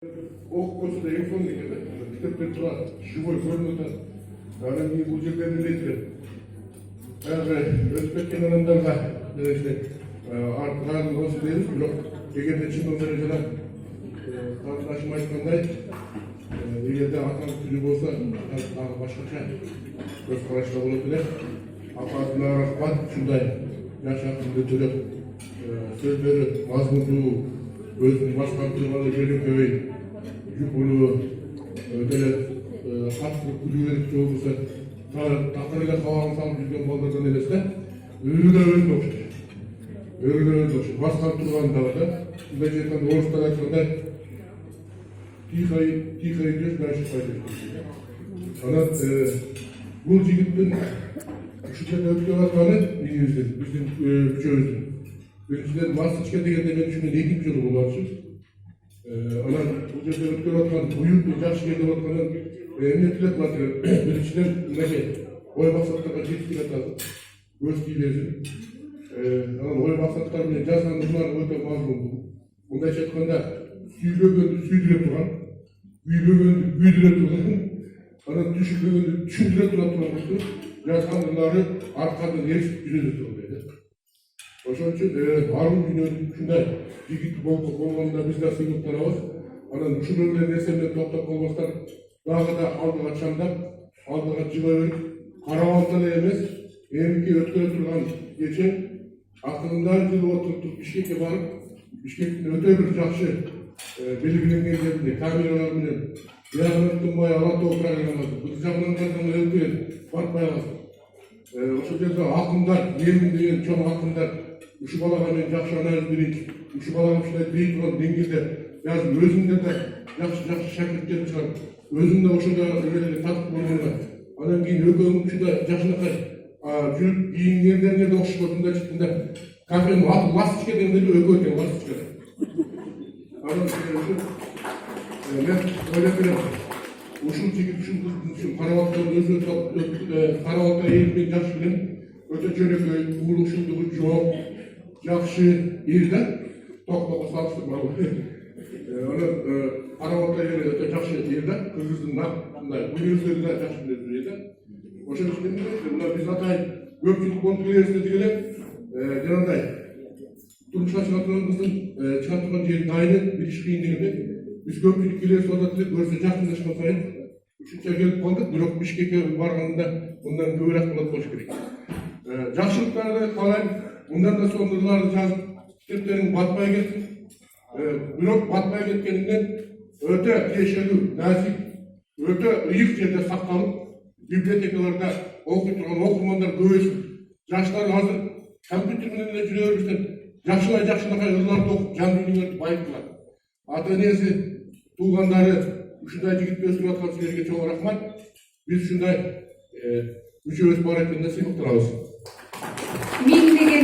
оқып қойса да ең соңында екен да кітаптен тұрады живой көрініп отырады. Одан кейін бұл жерден ілетіледі. Жаңағы өтіп кеткен адамдарға артынан осы дейміз, бірақ егер де шын дәрежеде қарындашым айтқандай, егер де атаң тірі болса, тағы басқаша көзқараста болатын еді. Апасына рахмат, шындай жас ақынды төлеп сөздері мазмұнды, өзінің басқан тұрғаны жерін көбей, жүпілі, өтелі қатты күлуерік жолғысы, тақырға қауағын салып жүрген балдардан емес та, өрігі өзін оқшы. Өрігі өзін оқшы. Басқан тұрғандағы да, бұндай жерден орыстан айтқанда, тихо идешь, дальше пойдешь. Анан бұл жігіттің үшінші өтке батқаны біздің үшеуіздің. Біріншіден Масочка дегенде мен үшін екінші жолы болған үшін. Анан бұл жерде өтке батқан, ұйытты жақсы жерде батқанын эмне тилеп батыр. Біріншіден мынакей ой мақсаттарға жетіп келатады. Өз кийлерін. Анан ой мақсаттар менен жазған жырлар өте мазмұнды. Мындайша айтқанда сүйгөгөндү сүйдүре турган, күйгөгөндү күйдүре турган, анан түшүнбөгөндү түшүндүре турган жазған жырлары арқадан ертіп жүреді турган. Ошон үчүн аргы күнү ушундай жигит болгондо биз да сыймыктанабыз. Анан ушул эле нерсе менен токтоп калбастан дагы да алдыга чамдап, алдыга жылайбыз. Карабалта эле эмес, эмки өткөрө турган кече акырында жылып отуруп Бишкекке барып, Бишкектин өтө бир жакшы белгиленген жеринде камералар менен ягын бай ала топ программасы. Бул жагынан караганда өтө батпай калат. Ошол жерде акындар, элим деген чоң акындар ушу балага мен жакшы анализ берейин, ушу балага ушундай дей турган деңгээлде жазып, өзүмдө да жакшы шакирттер чыгарып, өзүм да ошондо эле татык болгонго, анан кийин экөөңүз ушундай жакшынакай жүрүп кийингендерине да окшоп мындай чыкканда кафенин аты Масочка дегенде экөө экен Масочка. Анан мен ойлоп берем. Ушул жигит ушул карабалттардын өзү карабалта элин жакшы билем, өтө жөнөкөй, уулукчулдугу жок, жакшы эл да, токтого салыштырмалуу. Анан карабалта эли өтө жакшы эл да, кыргыздын мындай университети да жакшы билет да. Ошон үчүн мына биз атай көпчүлүк болуп келебиз эле, жанагындай турмушка чыга турган жери дайын, бир иш кыйын дегенде biz köprülük kilesi odatılık görse жақындашқан сайын үшінші келіп қалдық, бирок Бишкекке барғанда bundan көбірек болады болуш керек. Жақшылықтарды қалайын, bundan да сондырларды жазып, кітептерін батпай кетті. Бирок батпай кеткенінен өте тиешелүү, нәзік, өте ыйык жерде сақталып, библиотекаларда оқи тұрған оқырмандар көбейсін. Жаштар азыр компьютер менен эле жүрө бербестен жакшылай ырларды окуп, жан дүниелерди байытылат. Ата-энеси, туғандары ушундай жигитти өстүрүп аткан силерге чоң рахмат. Биз ушундай үчөөбүз бар экенин сыймыктанабыз.